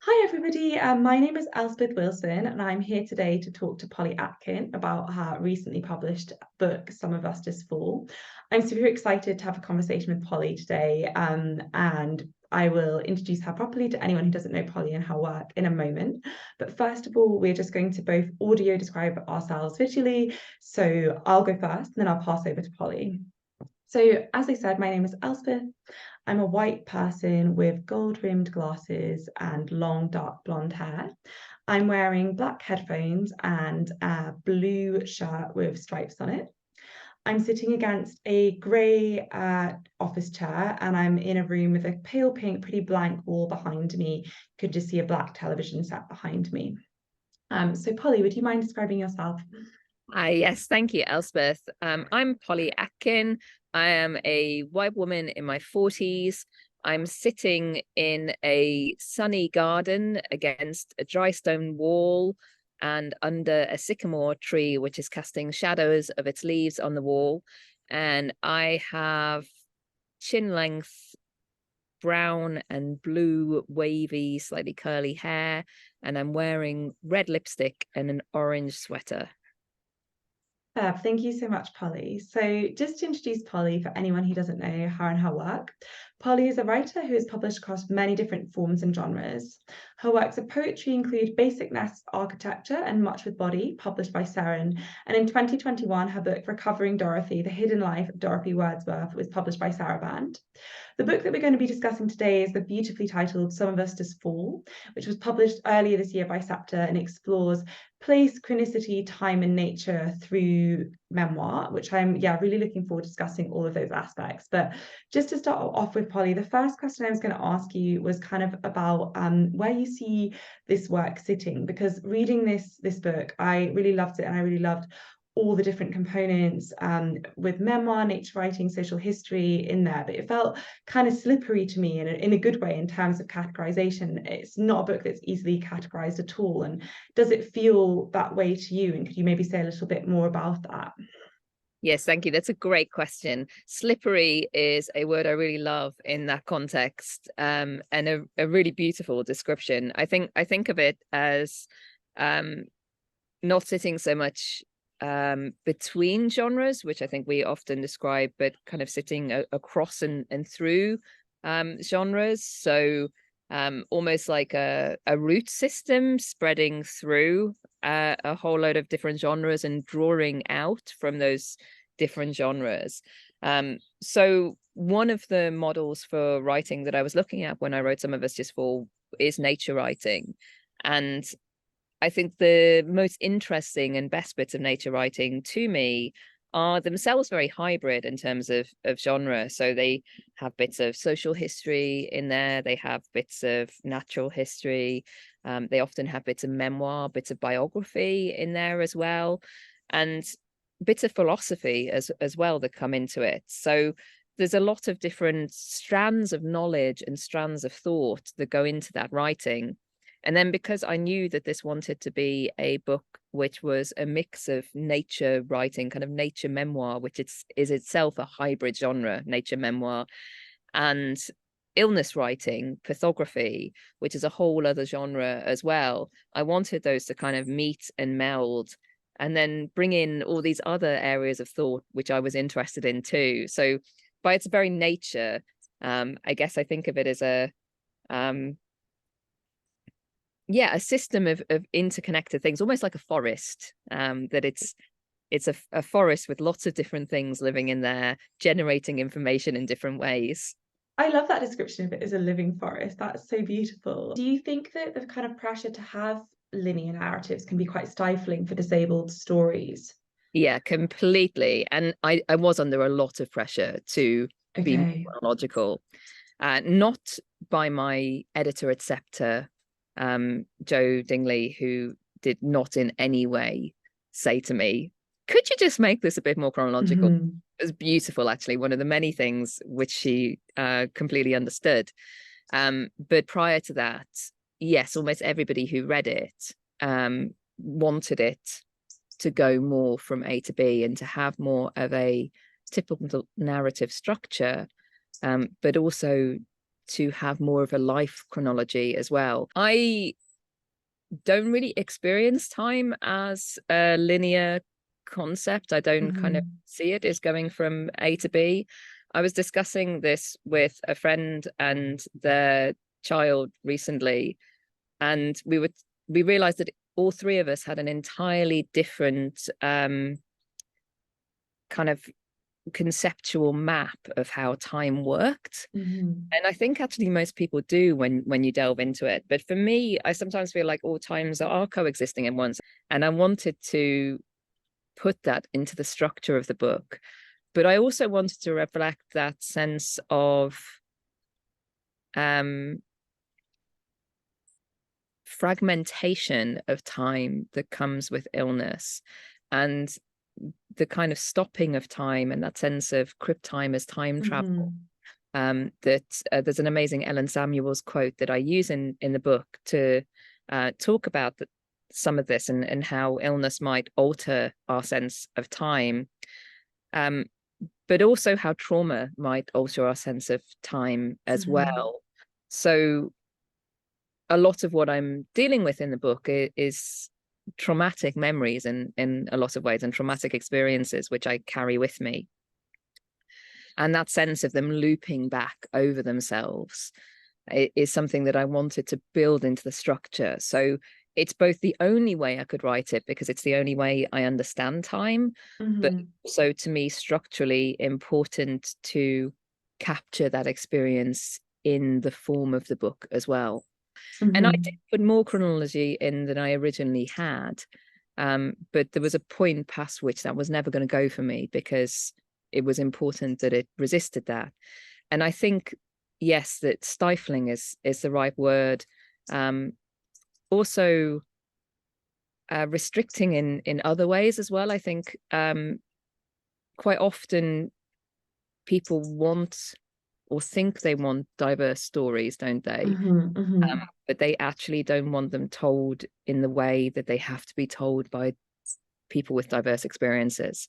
Hi everybody, my name is Elspeth Wilson and I'm here today to talk to Polly Atkin about her recently published book, Some of Us Just Fall. I'm super excited to have a conversation with Polly today, and I will introduce her properly to anyone who doesn't know Polly and her work in a moment. But first of all, we're just going to both audio describe ourselves visually. So I'll go first and then I'll pass over to Polly. So as I said, my name is Elspeth. I'm a white person with gold-rimmed glasses and long dark blonde hair. I'm wearing black headphones and a blue shirt with stripes on it. I'm sitting against a grey office chair and I'm in a room with a pale pink, pretty blank wall behind me. You could just see a black television set behind me. So Polly, would you mind describing yourself? Yes, thank you, Elspeth. I'm Polly Atkin. I am a white woman in my 40s. I'm sitting in a sunny garden against a dry stone wall and under a sycamore tree, which is casting shadows of its leaves on the wall. And I have chin length brown and blue, wavy, slightly curly hair. And I'm wearing red lipstick and an orange sweater. Fab, thank you so much, Polly. So, just to introduce Polly for anyone who doesn't know her and her work, Polly is a writer who has published across many different forms and genres. Her works of poetry include Basic Nest Architecture and Much with Body, published by Seren. And in 2021, her book Recovering Dorothy, The Hidden Life of Dorothy Wordsworth was published by Saraband. The book that we're going to be discussing today is the beautifully titled Some of Us Just Fall, which was published earlier this year by Scepter and explores place, chronicity, time, and nature through memoir, which I'm really looking forward to discussing all of those aspects. But just to start off with, Polly, the first question I was going to ask you was kind of about where you see this work sitting, because reading this book, I really loved it, and I really loved all the different components with memoir, nature writing, social history in there, but it felt kind of slippery to me in a good way in terms of categorization. It's not a book that's easily categorized at all. And does it feel that way to you? And could you maybe say a little bit more about that? Yes, thank you. That's a great question. Slippery is a word I really love in that context, and a really beautiful description. I think of it as um, not sitting so much between genres, which I think we often describe, but kind of sitting across and through genres. So almost like a root system spreading through a whole load of different genres and drawing out from those different genres. So one of the models for writing that I was looking at when I wrote Some of Us Just Fall is nature writing. And I think the most interesting and best bits of nature writing to me are themselves very hybrid in terms of genre. So they have bits of social history in there, they have bits of natural history, they often have bits of memoir, bits of biography in there as well, and bits of philosophy as well that come into it. So there's a lot of different strands of knowledge and strands of thought that go into that writing. And then because I knew that this wanted to be a book which was a mix of nature writing, kind of nature memoir, which is itself a hybrid genre, nature memoir, and illness writing, pathography, which is a whole other genre as well. I wanted those to kind of meet and meld and then bring in all these other areas of thought which I was interested in too. So by its very nature, I guess I think of it as um a system of interconnected things, almost like a forest, that it's a forest with lots of different things living in there, generating information in different ways. I love that description of it as a living forest. That's so beautiful. Do you think that the kind of pressure to have linear narratives can be quite stifling for disabled stories? Yeah, completely. And I was under a lot of pressure to be more Okay. chronological, not by my editor at Scepter, Joe Dingley, who did not in any way say to me, could you just make this a bit more chronological? Mhm. It was beautiful, actually, one of the many things which she completely understood. But prior to that, yes, almost everybody who read it wanted it to go more from A to B and to have more of a typical narrative structure, but also to have more of a life chronology as well. I don't really experience time as a linear concept. I don't kind of see it as going from A to B. I was discussing this with a friend and their child recently, and we realized that all three of us had an entirely different kind of conceptual map of how time worked. And I think actually most people do when you delve into it. But for me, I sometimes feel like all times are coexisting in once. And I wanted to put that into the structure of the book. But I also wanted to reflect that sense of fragmentation of time that comes with illness, and the kind of stopping of time, and that sense of crypt time as time travel. There's an amazing Ellen Samuels quote that I use in the book to talk about some of this, and how illness might alter our sense of time, but also how trauma might alter our sense of time as well. So a lot of what I'm dealing with in the book is traumatic memories in a lot of ways, and traumatic experiences which I carry with me. And that sense of them looping back over themselves is something that I wanted to build into the structure. So it's both the only way I could write it, because it's the only way I understand time, but also to me structurally important to capture that experience in the form of the book as well. And I did put more chronology in than I originally had, but there was a point past which that was never going to go for me, because it was important that it resisted that. And I think, yes, that stifling is the right word. Also restricting in other ways as well. I think quite often people want or think they want diverse stories, don't they? But they actually don't want them told in the way that they have to be told by people with diverse experiences.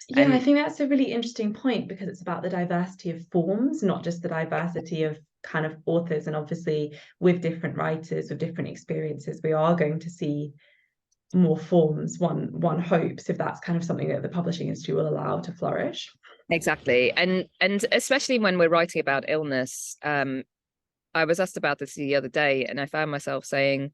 Yeah, And I think that's a really interesting point, because it's about the diversity of forms, not just the diversity of kind of authors. And obviously with different writers with different experiences, we are going to see more forms, one hopes, if that's kind of something that the publishing industry will allow to flourish. exactly. And especially when we're writing about illness, I was asked about this the other day, and I found myself saying,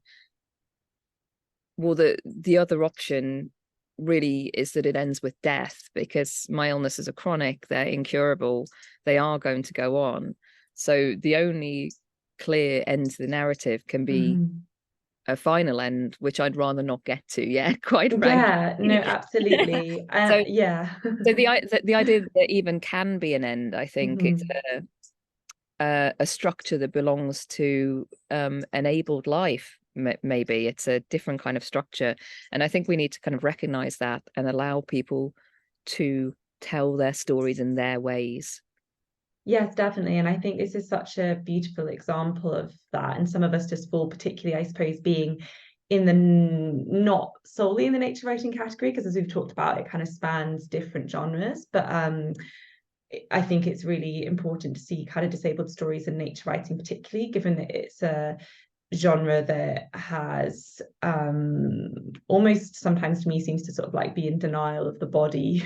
well, the other option really is that it ends with death, because my illnesses are chronic, they're incurable, they are going to go on. So the only clear end to the narrative can be a final end, which I'd rather not get to. Yeah, quite frankly. Yeah, no, absolutely. So yeah. so the idea that there even can be an end, I think it's a structure that belongs to enabled life. Maybe it's a different kind of structure, and I think we need to kind of recognize that and allow people to tell their stories in their ways. Yes, definitely. And I think this is such a beautiful example of that. And some of us just fall, particularly, I suppose, being in the not solely in the nature writing category, because as we've talked about, it kind of spans different genres. But I think it's really important to see kind of disabled stories in nature writing, particularly given that it's a genre that has almost sometimes to me seems to sort of like be in denial of the body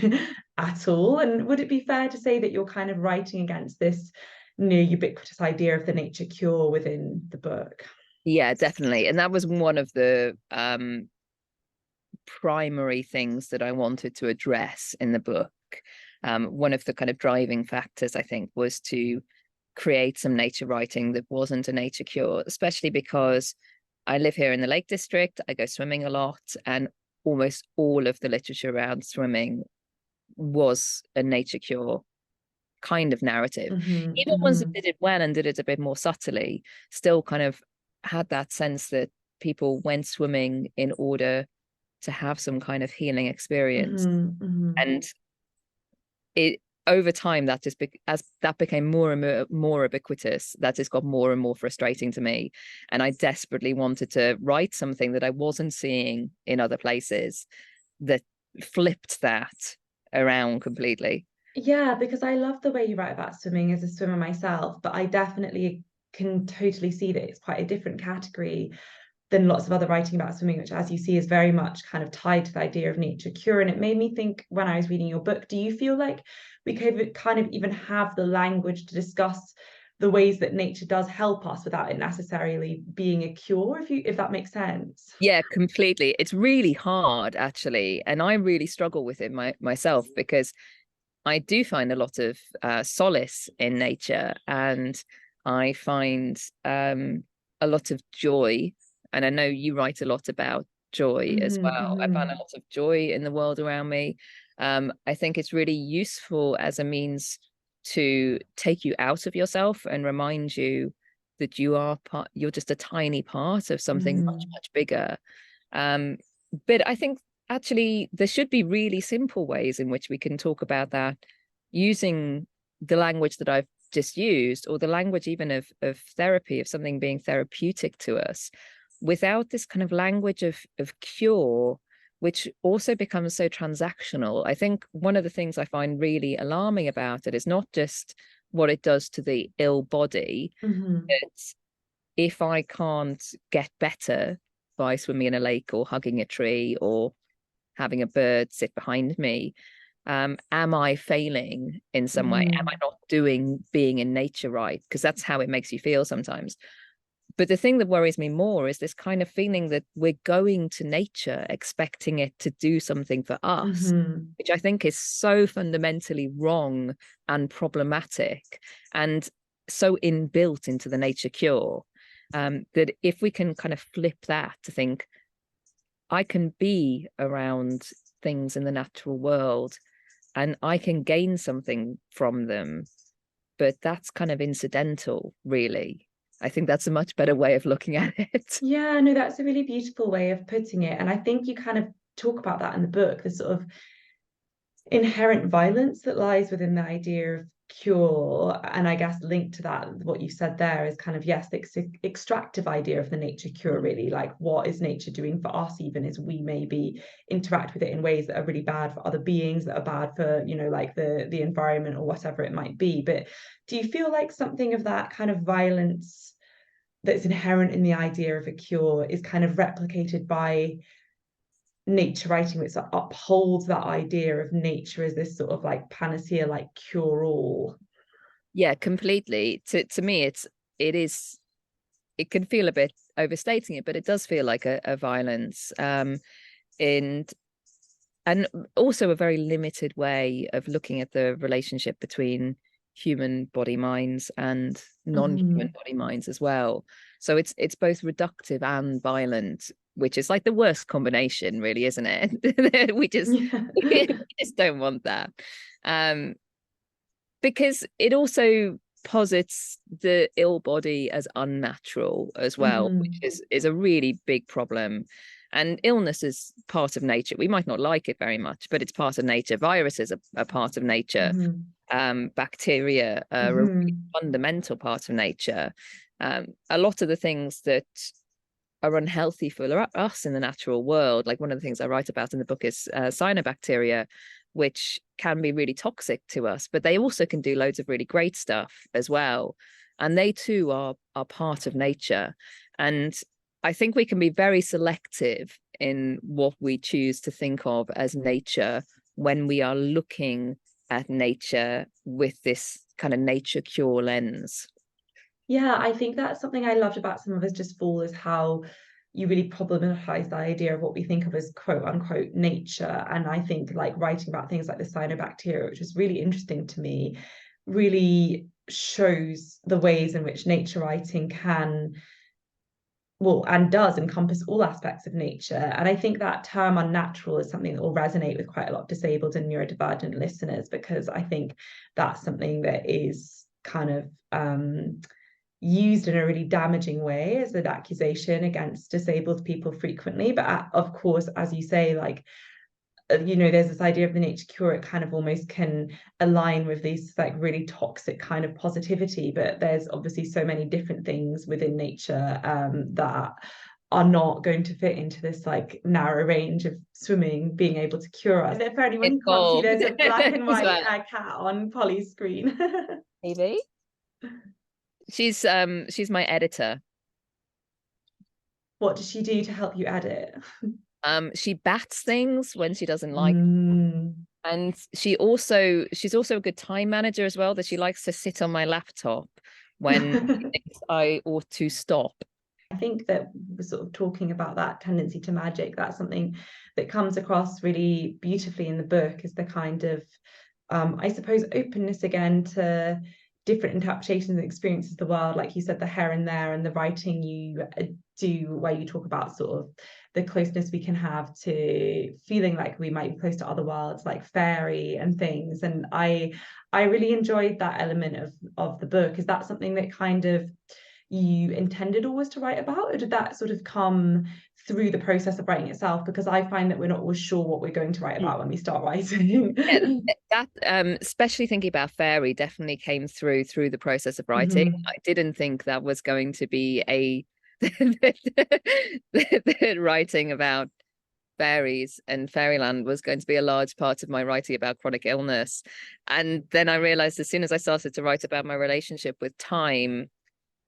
at all. And would it be fair to say that you're kind of writing against this near ubiquitous idea of the nature cure within the book? Yeah, definitely. And that was one of the primary things that I wanted to address in the book. One of the kind of driving factors, I think, was to create some nature writing that wasn't a nature cure, especially because I live here in the Lake District. I go swimming a lot, and almost all of the literature around swimming was a nature cure kind of narrative. Even ones that did it well and did it a bit more subtly, still kind of had that sense that people went swimming in order to have some kind of healing experience. And it over time, that just as that became more and more ubiquitous, that just got more and more frustrating to me, and I desperately wanted to write something that I wasn't seeing in other places, that flipped that around completely. Yeah, because I love the way you write about swimming as a swimmer myself, but I definitely can totally see that it's quite a different category than lots of other writing about swimming, which, as you see, is very much kind of tied to the idea of nature cure. And it made me think, when I was reading your book, do you feel like we could kind of even have the language to discuss the ways that nature does help us without it necessarily being a cure, if that makes sense? Yeah, completely. It's really hard, actually, and I really struggle with it myself, because I do find a lot of solace in nature, and I find a lot of joy. And I know you write a lot about joy as well. I find a lot of joy in the world around me. I think it's really useful as a means to take you out of yourself and remind you that you're just a tiny part of something much, much bigger. Um, but I think actually there should be really simple ways in which we can talk about that, using the language that I've just used, or the language even of therapy, of something being therapeutic to us, without this kind of language of cure, which also becomes so transactional. I think one of the things I find really alarming about it is not just what it does to the ill body, but if I can't get better by swimming in a lake or hugging a tree or having a bird sit behind me, am I failing in some way? Am I not being in nature right? Because that's how it makes you feel sometimes. But the thing that worries me more is this kind of feeling that we're going to nature expecting it to do something for us, which I think is so fundamentally wrong and problematic, and so inbuilt into the nature cure, that if we can kind of flip that to think, I can be around things in the natural world and I can gain something from them, but that's kind of incidental, really. I think that's a much better way of looking at it. Yeah, no, that's a really beautiful way of putting it. And I think you kind of talk about that in the book, the sort of inherent violence that lies within the idea of cure. And I guess linked to that, what you said there is kind of, yes, the extractive idea of the nature cure, really, like what is nature doing for us, even as we maybe interact with it in ways that are really bad for other beings, that are bad for, you know, like the environment or whatever it might be. But do you feel like something of that kind of violence that's inherent in the idea of a cure is kind of replicated by nature writing, which upholds that idea of nature as this sort of like panacea, like cure all? Yeah, completely. To me, it can feel a bit overstating it, but it does feel like a violence. And also a very limited way of looking at the relationship between human body minds and non-human body minds as well. So it's both reductive and violent, which is like the worst combination, really, isn't it? we just we just don't want that. Because it also posits the ill body as unnatural as well, which is a really big problem. And illness is part of nature. We might not like it very much, but it's part of nature. Viruses are part of nature. Bacteria are a really fundamental part of nature. A lot of the things that are unhealthy for us in the natural world, like one of the things I write about in the book is cyanobacteria, which can be really toxic to us, but they also can do loads of really great stuff as well. And they too are part of nature. And I think we can be very selective in what we choose to think of as nature when we are looking at nature with this kind of nature cure lens. Yeah, I think that's something I loved about Some of Us Just Fall, is how you really problematize the idea of what we think of as quote unquote nature. And I think like writing about things like the cyanobacteria, which was really interesting to me, really shows the ways in which nature writing can, well, and does encompass all aspects of nature. And I think that term unnatural is something that will resonate with quite a lot of disabled and neurodivergent listeners, because I think that's something that is kind of used in a really damaging way as an accusation against disabled people frequently. But of course, as you say, like, you know, there's this idea of the nature cure, it kind of almost can align with these like really toxic kind of positivity, but there's obviously so many different things within nature that are not going to fit into this like narrow range of swimming being able to cure us. For anyone who can't see, there's a black and white cat on Polly's screen. Maybe. She's my editor. What does she do to help you edit? She bats things when she doesn't like. Mm. And she's also a good time manager as well, that she likes to sit on my laptop when she thinks I ought to stop. I think that we're sort of talking about that tendency to magic. That's something that comes across really beautifully in the book, is the kind of, I suppose, openness again to different interpretations and experiences of the world. Like you said, the here and there, and the writing you do where you talk about sort of the closeness we can have to feeling like we might be close to other worlds, like fairy and things. And I really enjoyed that element of the book. Is that something that kind of you intended always to write about, or did that sort of come through the process of writing itself? Because I find that we're not always sure what we're going to write about when we start writing. Yeah, that especially thinking about fairy definitely came through the process of writing. Mhm. I didn't think that was going to be a writing about fairies and fairyland was going to be a large part of my writing about chronic illness. And then I realized as soon as I started to write about my relationship with time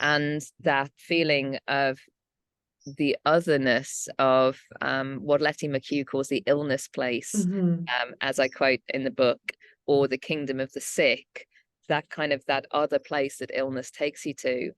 and that feeling of the otherness of what Letty McHugh calls the illness place, Mhm. as I quote in the book, or the kingdom of the sick, that kind of that other place that illness takes you to.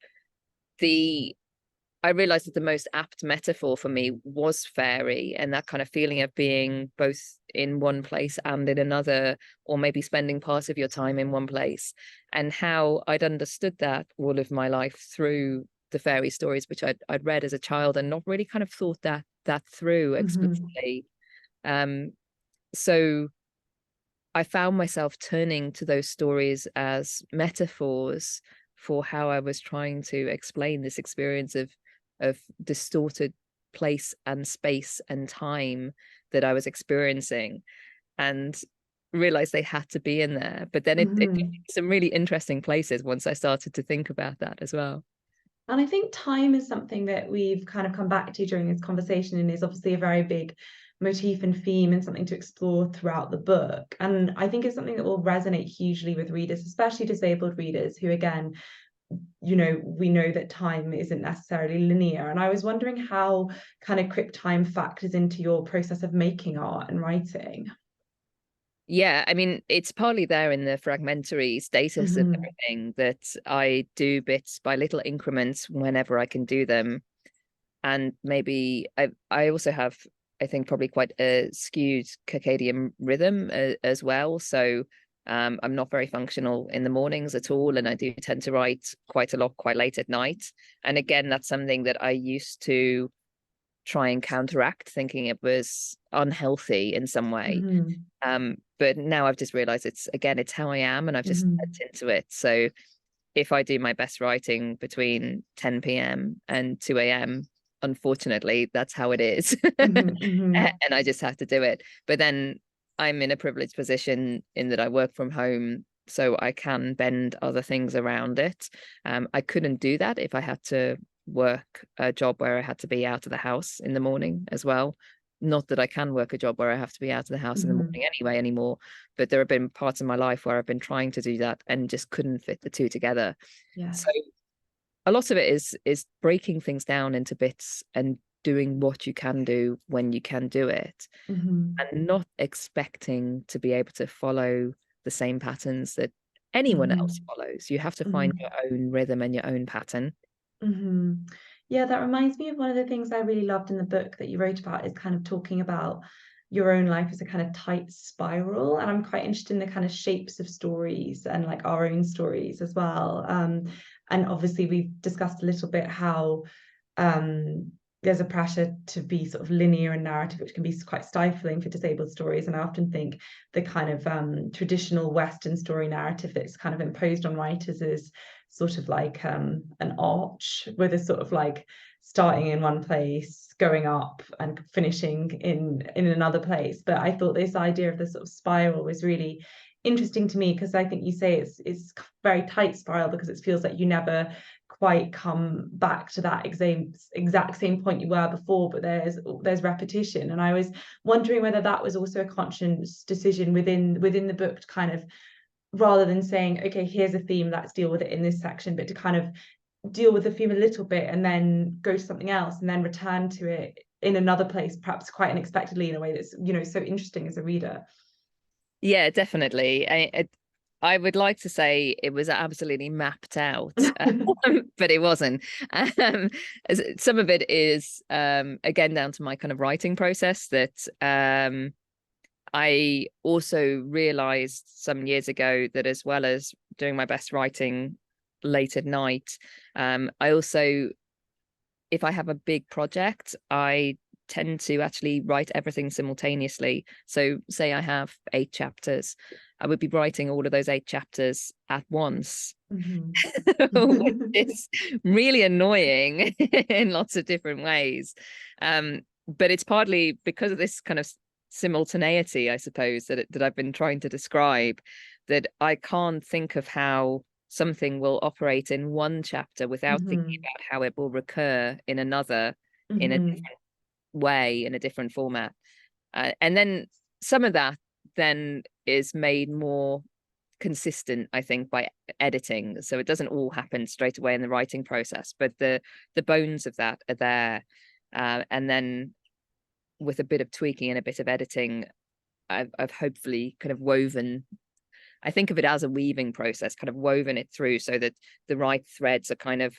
I realized that the most apt metaphor for me was fairy, and that kind of feeling of being both in one place and in another, or maybe spending part of your time in one place, and how I'd understood that all of my life through the fairy stories, which I'd read as a child and not really kind of thought that through Mhm. explicitly. So I found myself turning to those stories as metaphors for how I was trying to explain this experience of distorted place and space and time that I was experiencing, and realized they had to be in there. But then it took me Mhm. to some really interesting places once I started to think about that as well. And I think time is something that we've kind of come back to during this conversation, and is obviously a very big motif and theme, and something to explore throughout the book. And I think it's something that will resonate hugely with readers, especially disabled readers who, again, we know that time isn't necessarily linear. And I was wondering how kind of quick time factors into your process of making art and writing. Yeah, I mean, it's partly there in the fragmentary status of Mhm. everything, that I do bits by little increments whenever I can do them. And maybe I also have, I think, probably quite a skewed circadian rhythm as well. So I'm not very functional in the mornings at all, and I do tend to write quite a lot quite late at night. And again, that's something that I used to try and counteract, thinking it was unhealthy in some way. Mhm. But now I've just realized it's how I am, and I've just Mhm. stepped into it. So if I do my best writing between 10 p.m. and 2 a.m., unfortunately, that's how it is. Mhm. Mhm. And I just have to do it. But then I'm in a privileged position in that I work from home, so I can bend other things around it. I couldn't do that if I had to work a job where I had to be out of the house in the morning as well. Not that I can work a job where I have to be out of the house in the morning Mhm. anyway anymore, but there have been parts of my life where I've been trying to do that and just couldn't fit the two together. So Yes. a lot of it is breaking things down into bits and doing what you can do when you can do it, Mhm. and not expecting to be able to follow the same patterns that anyone else Mhm. follows. You have to find your Mhm. own rhythm and your own pattern. Mhm. Yeah, that reminds me of one of the things I really loved in the book that you wrote about, is kind of talking about your own life as a kind of tight spiral. And I'm quite interested in the kind of shapes of stories, and like our own stories as well. And obviously we've discussed a little bit how um, there's a pressure to be sort of linear and narrative, which can be quite stifling for disabled stories. And I often think the kind of traditional Western story narrative that's kind of imposed on writers is sort of like an arch with a sort of like starting in one place, going up, and finishing in another place. But I thought this idea of the sort of spiral was really interesting to me, because I think you say it's very tight spiral, because it feels like you never quite come back to that exact same point you were before, but there's repetition. And I was wondering whether that was also a conscious decision within the book, to kind of, rather than saying, okay, here's a theme, let's deal with it in this section, but to kind of deal with the theme a little bit and then go to something else and then return to it in another place, perhaps quite unexpectedly, in a way that's, you know, so interesting as a reader. Yeah, definitely. I would like to say it was absolutely mapped out, but it wasn't. Um, some of it is again down to my kind of writing process that I also realized some years ago that, as well as doing my best writing late at night, I also, if I have a big project, I tend to actually write everything simultaneously. So say I have 8 chapters, I would be writing all of those 8 chapters at once, which is really annoying in lots of different ways. But it's partly because of this kind of simultaneity, I suppose, that I've been trying to describe, that I can't think of how something will operate in one chapter without thinking about how it will recur in another, in a different way, in a different format. And then some of that then is made more consistent, I think, by editing. So it doesn't all happen straight away in the writing process, but the bones of that are there. And then with a bit of tweaking and a bit of editing, I've hopefully kind of woven, I think of it as a weaving process, kind of woven it through so that the right threads are kind of,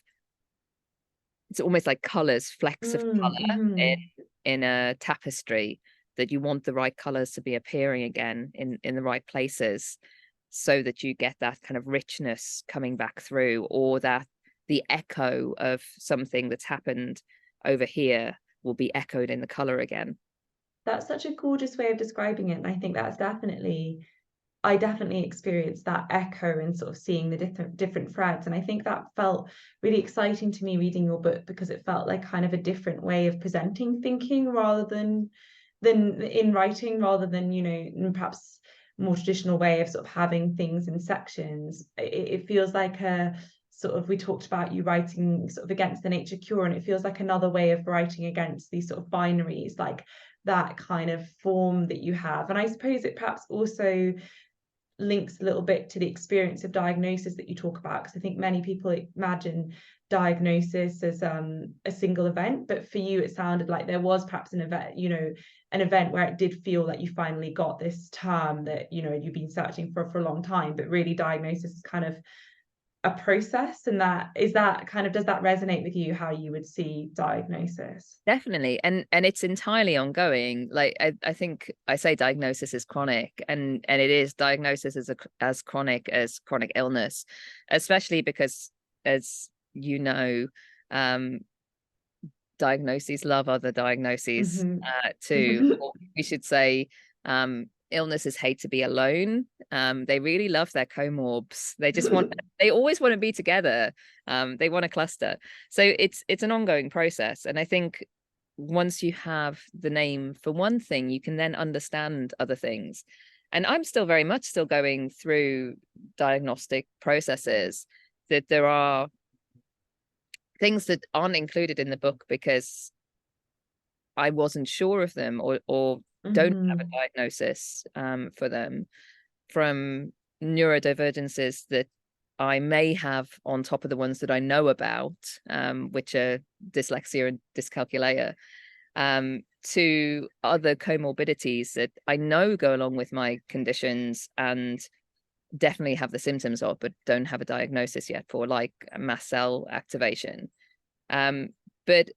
it's almost like colors, flecks of color in a tapestry, that you want the right colors to be appearing again in the right places, so that you get that kind of richness coming back through, or that the echo of something that's happened over here will be echoed in the color again. That's such a gorgeous way of describing it, and I think that's definitely, I definitely experienced that echo and sort of seeing the different threads. And I think that felt really exciting to me reading your book, because it felt like kind of a different way of presenting thinking, rather than in writing, rather than, you know, perhaps more traditional way of sort of having things in sections. It feels like a sort of, we talked about you writing sort of against the nature cure, and it feels like another way of writing against these sort of binaries, like that kind of form that you have. And I suppose it perhaps also links a little bit to the experience of diagnosis that you talk about, because I think many people imagine diagnosis as a single event, but for you it sounded like there was perhaps an event, you know, an event where it did feel like you finally got this term that, you know, you've been searching for a long time, but really diagnosis is kind of a process. And that is, that kind of, does that resonate with you, how you would see diagnosis? Definitely. And it's entirely ongoing. Like I think I say diagnosis is chronic, and it is, diagnosis is as chronic as chronic illness, especially because, as you know, diagnoses love other diagnoses too. Or we should say, illnesses hate to be alone. They really love their comorbs. They just want, they always want to be together. They want a cluster. So it's an ongoing process. And I think once you have the name for one thing, you can then understand other things. And I'm still very much still going through diagnostic processes, that there are things that aren't included in the book because I wasn't sure of them, or don't have a diagnosis for them, from neurodivergences that I may have on top of the ones that I know about, which are dyslexia and dyscalculia, to other comorbidities that I know go along with my conditions and definitely have the symptoms of, but don't have a diagnosis yet for, like mast cell activation. But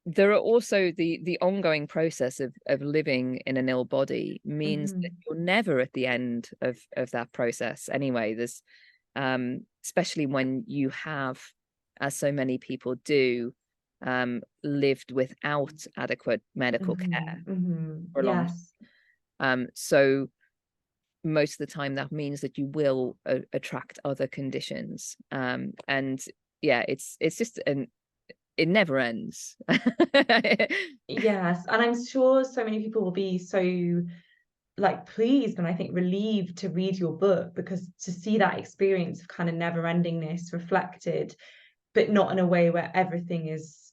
there are also the ongoing process of living in an ill body means that you're never at the end of that process anyway. There's especially when you have, as so many people do, lived without adequate medical care for a long time. So most of the time that means that you will attract other conditions, and yeah, it's just it never ends. Yes, and I'm sure so many people will be so, like, pleased and I think relieved to read your book, because to see that experience of kind of never endingness reflected, but not in a way where everything is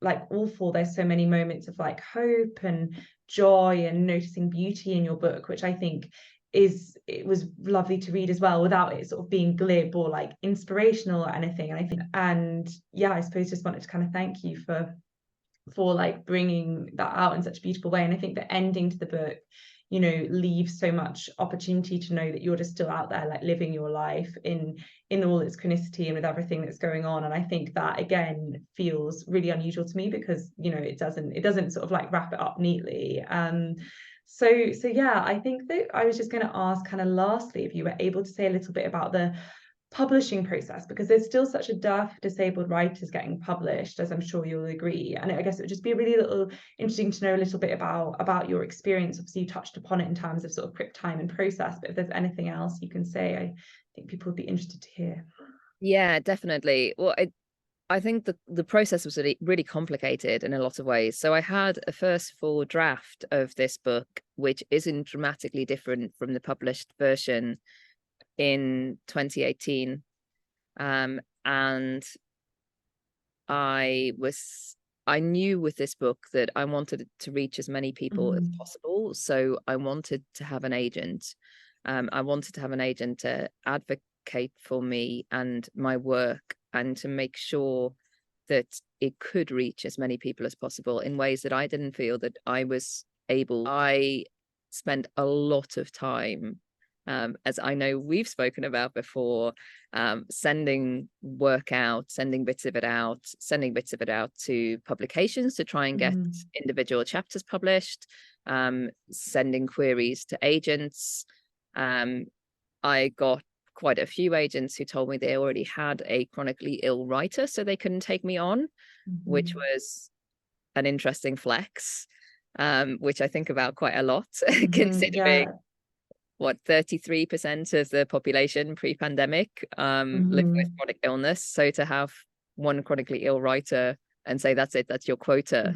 like awful. There's so many moments of like hope and joy and noticing beauty in your book, which I think it was lovely to read as well, without it sort of being glib or like inspirational or anything. And I think, and yeah, I suppose just wanted to kind of thank you for like bringing that out in such a beautiful way. And I think the ending to the book, you know, leaves so much opportunity to know that you're just still out there, like living your life in all its chronicity and with everything that's going on. And I think that again feels really unusual to me, because you know it doesn't sort of like wrap it up neatly. So yeah, I think that I was just going to ask kind of lastly if you were able to say a little bit about the publishing process, because there's still such a dearth of disabled writers getting published, as I'm sure you'll agree. And I guess it would just be really little interesting to know a little bit about your experience. Obviously you touched upon it in terms of sort of quick time and process, but if there's anything else you can say, I think people would be interested to hear. Yeah, definitely. Well, I think the process was really complicated in a lot of ways. So I had a first full draft of this book, which isn't dramatically different from the published version in 2018. And I knew with this book that I wanted to reach as many people as possible. So I wanted to have an agent. I wanted to have an agent to advocate for me and my work, and to make sure that it could reach as many people as possible in ways that I didn't feel that I was able. I spent a lot of time, as I know we've spoken about before, sending work out, sending bits of it out to publications to try and get individual chapters published, sending queries to agents. I got quite a few agents who told me they already had a chronically ill writer, so they couldn't take me on, which was an interesting flex, which I think about quite a lot, considering what 33% of the population pre-pandemic lived with chronic illness. So to have one chronically ill writer and say that's it, that's your quota,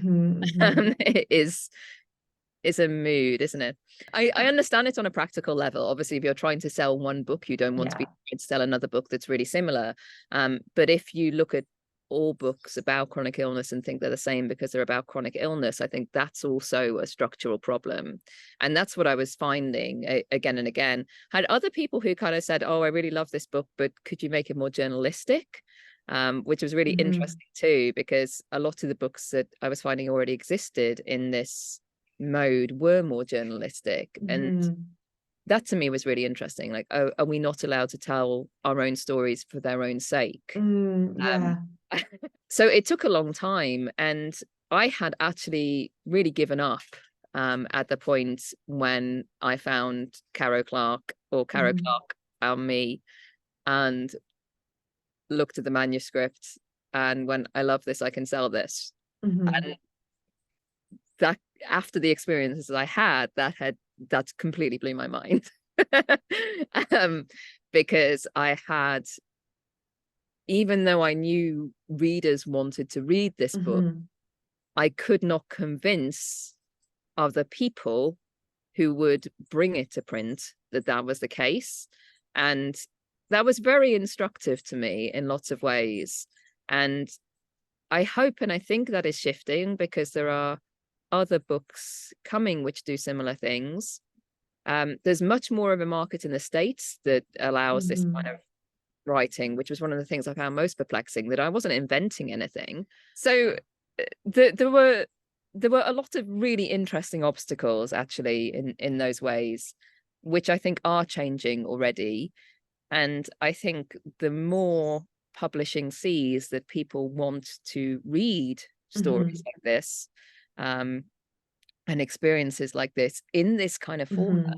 is a mood, isn't it? I understand it's on a practical level. Obviously, if you're trying to sell one book, you don't want to be trying to sell another book that's really similar. But if you look at all books about chronic illness and think they're the same because they're about chronic illness, I think that's also a structural problem. And that's what I was finding again and again. Had other people who kind of said, oh, I really love this book, but could you make it more journalistic? Which was really interesting too, because a lot of the books that I was finding already existed in this mode were more journalistic. And that to me was really interesting. Like, oh, are we not allowed to tell our own stories for their own sake? So it took a long time, and I had actually really given up at the point when I found Caro Clarke found me and looked at the manuscript and went, I love this, I can sell this. And that, after the experiences I had, that completely blew my mind. Because I had, even though I knew readers wanted to read this book, I could not convince other people who would bring it to print that was the case. And that was very instructive to me in lots of ways. And I hope and I think that is shifting, because there are other books coming which do similar things. There's much more of a market in the States that allows this kind of writing, which was one of the things I found most perplexing, that I wasn't inventing anything. So there were a lot of really interesting obstacles actually in those ways, which I think are changing already. And I think the more publishing sees that people want to read stories like this, and experiences like this in this kind of format,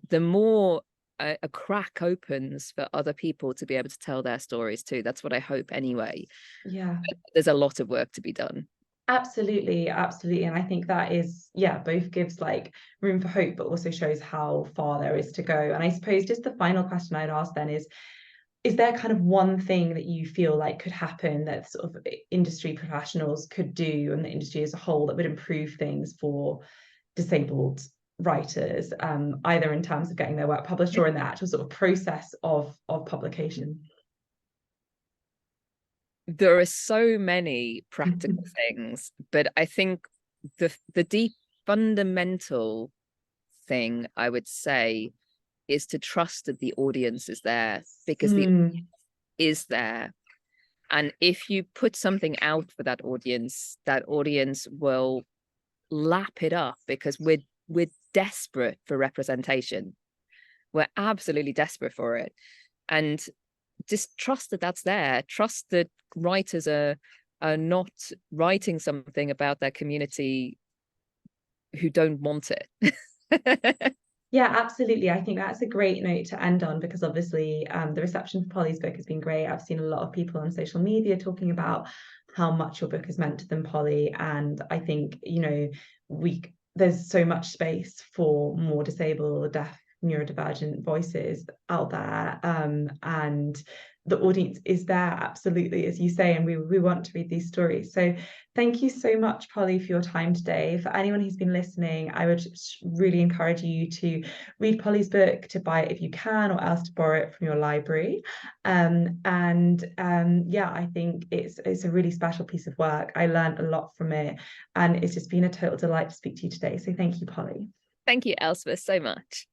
the more a crack opens for other people to be able to tell their stories too. That's what I hope anyway. But there's a lot of work to be done. Absolutely. And I think that is, both gives like room for hope, but also shows how far there is to go. And I suppose just the final question I'd ask then is there kind of one thing that you feel like could happen that sort of industry professionals could do, and the industry as a whole, that would improve things for disabled writers, either in terms of getting their work published or in the actual sort of process of publication? There are so many practical things, but I think the deep fundamental thing I would say is to trust that the audience is there, because the Mm. is there. And if you put something out for that audience will lap it up, because we're desperate for representation. We're absolutely desperate for it. And just trust that that's there. Trust that writers are not writing something about their community who don't want it. Yeah, absolutely. I think that's a great note to end on, because obviously the reception for Polly's book has been great. I've seen a lot of people on social media talking about how much your book has meant to them, Polly. And I think, there's so much space for more disabled, deaf, neurodivergent voices out there. And the audience is there, absolutely, as you say, and we want to read these stories. So thank you so much, Polly, for your time today. For anyone who's been listening, I would really encourage you to read Polly's book, to buy it if you can, or else to borrow it from your library. Yeah, I think it's a really special piece of work. I learned a lot from it, and it's just been a total delight to speak to you today. So thank you, Polly. Thank you, Elspeth, so much.